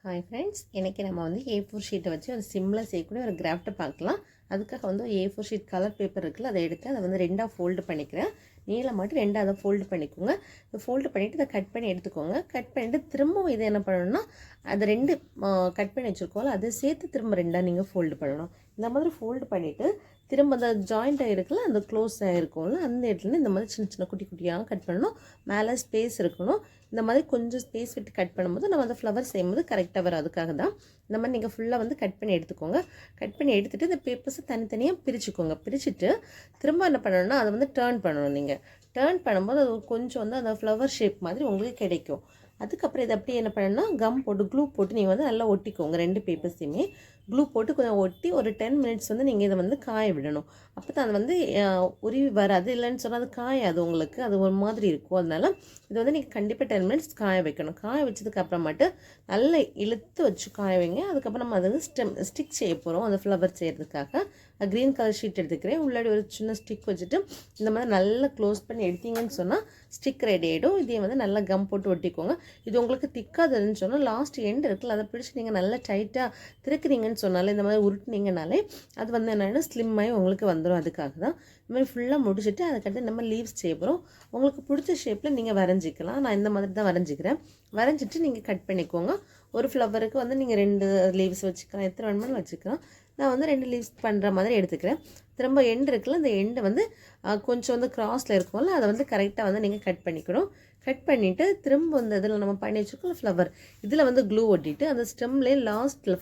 Hi friends, இன்றைக்கி நம்ம வந்து A4 ஷீட்டை வச்சு ஒரு சிம்மில் செய்யக்கூடிய ஒரு கிராஃப்ட்டை பார்க்கலாம். அதுக்காக வந்து A4 ஷீட் கலர் பேப்பர் இருக்குல்ல, அதை எடுத்து அதை வந்து ரெண்டாக ஃபோல்டு பண்ணிக்கிறேன். நீளம் மட்டும் ரெண்டாக அதை ஃபோல்டு பண்ணிக்கோங்க. இதை ஃபோல்டு பண்ணிவிட்டு இதை கட் பண்ணி எடுத்துக்கோங்க. கட் பண்ணிவிட்டு திரும்பவும் இதை என்ன பண்ணணும்னா, அது ரெண்டு கட் பண்ணி வச்சுருக்கோம்ல, அதை சேர்த்து திரும்ப ரெண்டாக நீங்கள் ஃபோல்டு பண்ணணும். இந்த மாதிரி ஃபோல்டு பண்ணிவிட்டு திரும்ப அந்த ஜாயிண்ட் ஆகிருக்குல்ல, அந்த க்ளோஸ் ஆகிருக்கும்ல, அந்த இடத்துல இந்த மாதிரி சின்ன சின்ன குட்டி குட்டியாக கட் பண்ணணும். மேலே ஸ்பேஸ் இருக்கணும். இந்த மாதிரி கொஞ்சம் ஸ்பேஸ் விட்டு கட் பண்ணும்போது நம்ம அந்த ஃப்ளவர் செய்யும்போது கரெக்டாக வரும். அதுக்காக தான் இந்த மாதிரி நீங்கள் ஃபுல்லாக வந்து கட் பண்ணி எடுத்துக்கோங்க. கட் பண்ணி எடுத்துகிட்டு இந்த பேப்பர்ஸை தனித்தனியாக பிரிச்சுக்கோங்க. பிரிச்சுட்டு திரும்ப என்ன பண்ணணும்னா, அதை வந்து டேர்ன் பண்ணணும். நீங்கள் டேர்ன் பண்ணும்போது அது கொஞ்சம் வந்து அந்த ஃப்ளவர் ஷேப் மாதிரி உங்களுக்கு கிடைக்கும். அதுக்கப்புறம் இதை அப்படியே என்ன பண்ணணும்னா, கம் போட்டு க்ளூ போட்டு நீங்கள் வந்து நல்லா ஒட்டிக்கோங்க. ரெண்டு பேப்பர்ஸையுமே க்ளூ போட்டு கொஞ்சம் ஒட்டி ஒரு 10 மினிட்ஸ் வந்து நீங்கள் இதை வந்து காய விடணும். அப்போ தான் அது வந்து உருவி வராது. இல்லைன்னு சொன்னால் அது காயாது, உங்களுக்கு அது ஒரு மாதிரி இருக்கும். அதனால இது வந்து நீங்கள் கண்டிப்பாக 10 மினிட்ஸ் காய வைக்கணும். காய வச்சதுக்கு அப்புறமாட்டு நல்லா இழுத்து வச்சு காய வைங்க. அதுக்கப்புறம் நம்ம அதை வந்து ஸ்டிக் செய்ய போகிறோம். அந்த ஃப்ளவர் செய்கிறதுக்காக க்ரீன் கலர் ஷீட் எடுத்துக்கிறேன். உள்ளாடி ஒரு சின்ன ஸ்டிக் வச்சுட்டு இந்த மாதிரி நல்லா க்ளோஸ் பண்ணி எடுத்தீங்கன்னு சொன்னால் ஸ்டிக் ரெடி ஆகிடும். இதையும் வந்து நல்லா கம் போட்டு ஒட்டிக்கோங்க. இது உங்களுக்கு திக்காதுன்னு சொன்னால் லாஸ்ட் எண்ட் இருக்குல்ல, அதை பிடிச்சி நீங்கள் நல்லா டைட்டாக திருக்குறீங்கன்னு சொன்னாலே, இந்த மாதிரி உருட்டுனீங்கனாலே அது வந்து என்னென்னா ஸ்லிம்மாகி உங்களுக்கு வந்துடும். அதுக்காக தான் இந்த மாதிரி ஃபுல்லாக முடிச்சுட்டு அதுக்கடுத்து நம்ம லீவ்ஸ் செய்ய போகிறோம். உங்களுக்கு பிடிச்ச ஷேப்பில் நீங்கள் வரைஞ்சிக்கலாம். நான் இந்த மாதிரி தான் வரைஞ்சிக்கிறேன். வரைஞ்சிட்டு நீங்கள் கட் பண்ணிக்கோங்க. ஒரு ஃப்ளவருக்கு வந்து நீங்கள் 2 லீவ்ஸ் வச்சுக்கலாம். எத்தனை வேணுமாலும் வச்சுக்கலாம். நான் வந்து 2 லீவ்ஸ் பண்ணுற மாதிரி எடுத்துக்கிறேன். திரும்ப எண்டு இருக்குல்ல, அந்த எண்டை வந்து கொஞ்சம் வந்து கிராஸில் இருக்கும்ல, அதை வந்து கரெக்டாக வந்து நீங்கள் கட் பண்ணிக்கணும். கட் பண்ணிவிட்டு திரும்ப வந்து இதில் நம்ம பண்ணி வச்சுருக்கோம் ஃப்ளவர், இதில் வந்து க்ளூ ஒட்டிட்டு அந்த ஸ்டெம்லேயே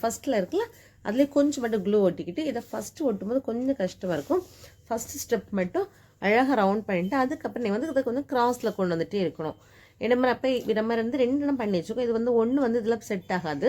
ஃபஸ்ட்டில் இருக்குல்ல, அதுலேயே கொஞ்சம் மட்டும் க்ளூ ஒட்டிக்கிட்டு இதை ஃபஸ்ட்டு ஒட்டும்போது கொஞ்சம் கஷ்டமாக இருக்கும். ஃபஸ்ட்டு ஸ்டெப் மட்டும் அழகாக ரவுண்ட் பண்ணிவிட்டு அதுக்கப்புறம் நீங்கள் வந்து இதை கொஞ்சம் கிராஸில் கொண்டு வந்துகிட்டே இருக்கணும். நம்ம அப்போ நம்ம வந்து 2 பண்ணி வச்சுருக்கோம். இது வந்து ஒன்று வந்து இதில் செட் ஆகாது,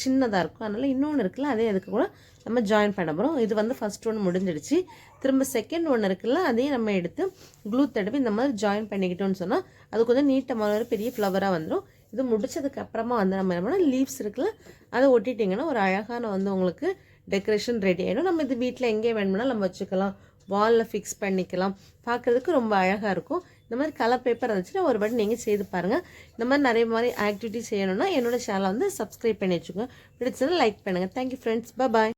சின்னதாக இருக்கும். அதனால் இன்னொன்று இருக்குல்ல, அதே அதுக்கு கூட நம்ம ஜாயின் பண்ண போகிறோம். இது வந்து ஃபஸ்ட் ஒன்று முடிஞ்சிடுச்சு. திரும்ப செகண்ட் ஒன்று இருக்குல்ல, அதையும் நம்ம எடுத்து க்ளூ தடவி இந்த மாதிரி ஜாயின் பண்ணிக்கிட்டோன்னு சொன்னால் அது கொஞ்சம் நீட்டமாக ஒரு பெரிய ஃப்ளவராக வந்துடும். இது முடிச்சதுக்கு அப்புறமா வந்து நம்ம என்ன பண்ணால் லீவ்ஸ் இருக்குல்ல, அதை ஒட்டிட்டிங்கன்னா ஒரு அழகான வந்து உங்களுக்கு டெக்கரேஷன் ரெடி ஆகிடும். நம்ம இது வீட்டில் எங்கே வேணும்னா நம்ம வச்சுக்கலாம். வாலில் ஃபிக்ஸ் பண்ணிக்கலாம். பார்க்குறதுக்கு ரொம்ப அழகாக இருக்கும். இந்த மாதிரி கலர் பேப்பர் இருந்துச்சுன்னா ஒரு வாட்டி நீங்கள் செய்து பாருங்கள். இந்த மாதிரி நிறைய ஆக்டிவிட்டி செய்யணும்னா என்னோடய சேனலை வந்து சப்ஸ்கிரைப் பண்ணி வச்சுக்கோங்க. பிடிச்சதை லைக் பண்ணுங்கள். Thank you friends. பாய்.